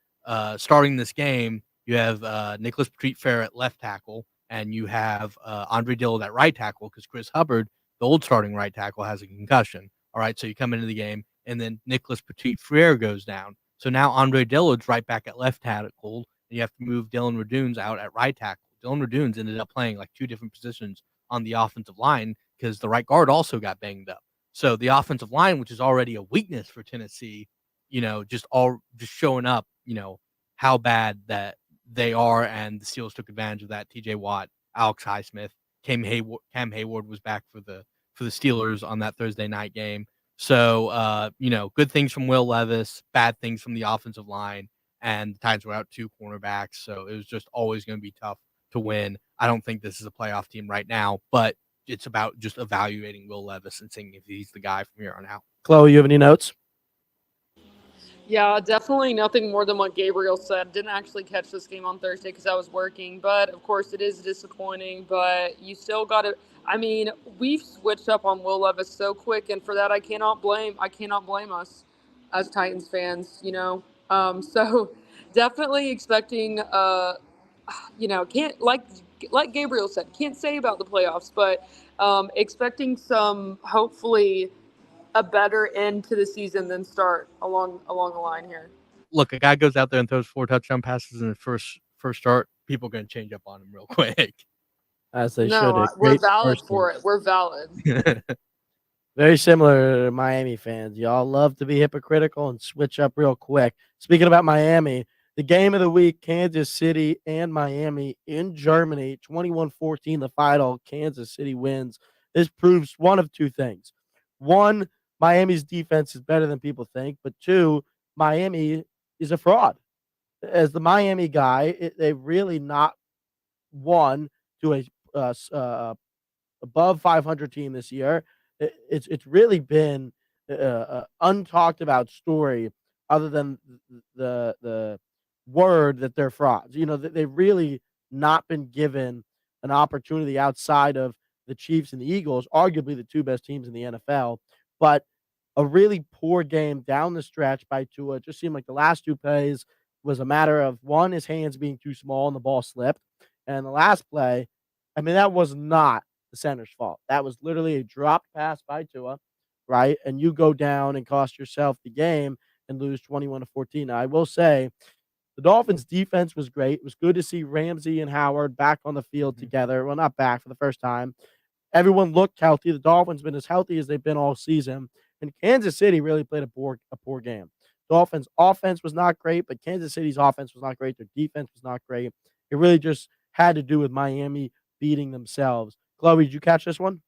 Starting this game, you have Nicholas Petit-Frere at left tackle, and you have Andre Dillard at right tackle because Chris Hubbard, the old starting right tackle, has a concussion. All right, so you come into the game, and then Nicholas Petit-Frere goes down. So now Andre Dillard's right back at left tackle, and you have to move Dylan Radunes out at right tackle. Dylan Radunes ended up playing like two different positions on the offensive line because the right guard also got banged up. So the offensive line, which is already a weakness for Tennessee, just showing up, how bad that they are, and the Steelers took advantage of that. TJ Watt, Alex Highsmith, Cam Hayward was back for the Steelers on that Thursday night game. So, good things from Will Levis, bad things from the offensive line, and the Titans were out two cornerbacks. So it was just always going to be tough to win. I don't think this is a playoff team right now, but it's about just evaluating Will Levis and seeing if he's the guy from here on out. Chloe, you have any notes? Yeah, definitely nothing more than what Gabriel said. Didn't actually catch this game on Thursday because I was working, but of course it is disappointing, but you still got to, I mean, we've switched up on Will Levis so quick, and for that I cannot blame us as Titans fans, so definitely expecting, can't, like Gabriel said, can't say about the playoffs, but expecting some, hopefully, a better end to the season than start along the line here. Look, a guy goes out there and throws 4 touchdown passes in the first start, people are going to change up on him real quick. As they should. No, we're valid for it. We're valid. Very similar to Miami fans. Y'all love to be hypocritical and switch up real quick. Speaking about Miami, the game of the week, Kansas City and Miami in Germany, 21-14, the final. Kansas City wins. This proves one of two things. One, Miami's defense is better than people think, but two, Miami is a fraud. As the Miami guy, they've really not won to a above 500 team this year. It's really been an untalked about story, other than the word that they're frauds. They've really not been given an opportunity outside of the Chiefs and the Eagles, arguably the two best teams in the NFL. But a really poor game down the stretch by Tua. It just seemed like the last two plays was a matter of, one, his hands being too small and the ball slipped. And the last play, I mean, that was not the center's fault. That was literally a dropped pass by Tua, right? And you go down and cost yourself the game and lose 21-14. Now, I will say the Dolphins' defense was great. It was good to see Ramsey and Howard back on the field together. Well, not back for the first time. Everyone looked healthy. The Dolphins been as healthy as they've been all season. And Kansas City really played a poor game. Dolphins' offense was not great, but Kansas City's offense was not great. Their defense was not great. It really just had to do with Miami beating themselves. Chloe, did you catch this one?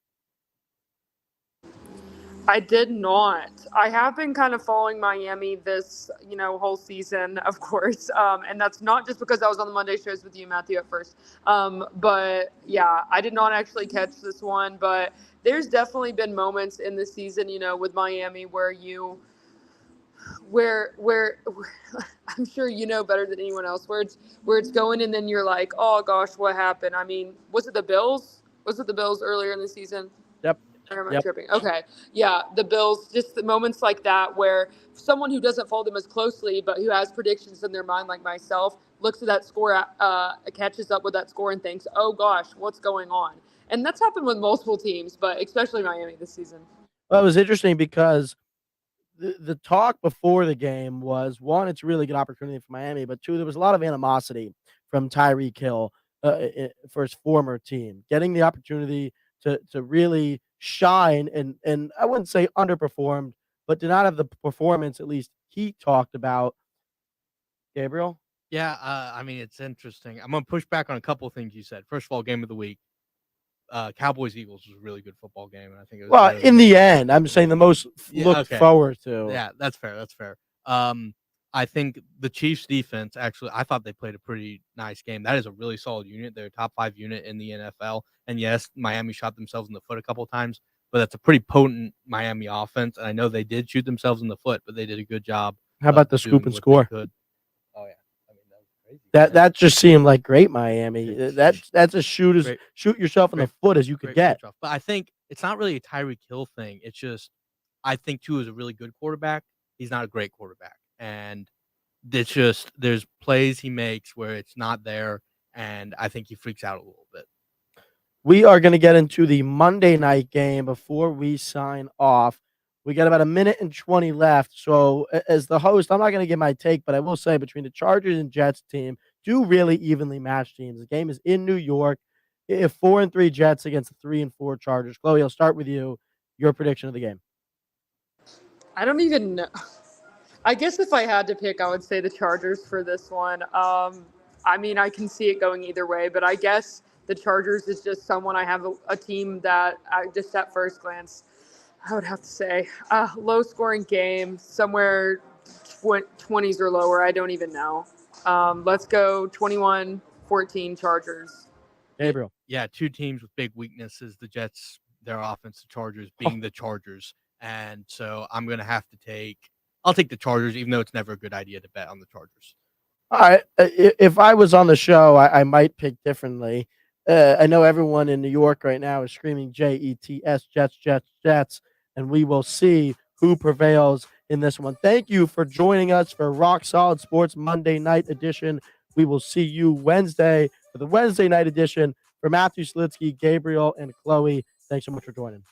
I did not. I have been kind of following Miami this, whole season, of course. And that's not just because I was on the Monday shows with you, Matthew, at first. But yeah, I did not actually catch this one. But there's definitely been moments in the season, with Miami where I'm sure you know better than anyone else, where it's going and then you're like, oh gosh, what happened? I mean, was it the Bills? Was it the Bills earlier in the season? Yep. Or am I Yep. tripping? Okay. Yeah, the Bills, just the moments like that where someone who doesn't follow them as closely but who has predictions in their mind like myself looks at that score, catches up with that score and thinks, oh gosh, what's going on? And that's happened with multiple teams, but especially Miami this season. Well, it was interesting because the talk before the game was, one, it's a really good opportunity for Miami, but two, there was a lot of animosity from Tyreek Hill for his former team, getting the opportunity to really shine and I wouldn't say underperformed, but did not have the performance at least he talked about. Gabriel? Yeah, I mean, it's interesting. I'm gonna push back on a couple of things you said. First of all, game of the week, Cowboys Eagles was a really good football game, and I think it was Well, better in than the end, I'm saying the most Yeah, looked okay. forward to. Yeah, that's fair. That's fair. I think the Chiefs defense actually, I thought they played a pretty nice game. That is a really solid unit. They're a top 5 unit in the NFL. And yes, Miami shot themselves in the foot a couple of times, but that's a pretty potent Miami offense. And I know they did shoot themselves in the foot, but they did a good job. How about the of scoop doing and what they score? could. Oh yeah, I mean that was crazy. That just seemed like great Miami. That's as Great- shoot yourself in the foot as you could get. draw. But I think it's not really a Tyreek Hill thing. It's just I think Tua is a really good quarterback. He's not a great quarterback, and it's just there's plays he makes where it's not there, and I think he freaks out a little bit. We are going to get into the Monday night game before we sign off. We got about a minute and 20 left. So, as the host, I'm not going to give my take, but I will say between the Chargers and Jets team, two really evenly matched teams. The game is in New York. If 4-3 Jets against the 3-4 Chargers. Chloe, I'll start with you. Your prediction of the game. I don't even know. I guess if I had to pick, I would say the Chargers for this one. I mean, I can see it going either way, but I guess the Chargers is just someone I have a team that I just at first glance, I would have to say low scoring game, somewhere 20s or lower. I don't even know. Let's go 21-14 Chargers. Gabriel. Yeah, two teams with big weaknesses. The Jets, their offense, the Chargers being the Chargers. And so I'm going to have to I'll take the Chargers, even though it's never a good idea to bet on the Chargers. All right. If I was on the show, I might pick differently. I know everyone in New York right now is screaming Jets, Jets, Jets, Jets, and we will see who prevails in this one. Thank you for joining us for Rock Solid Sports Monday Night Edition. We will see you Wednesday for the Wednesday night edition. For Matthew Slitsky, Gabriel, and Chloe, thanks so much for joining.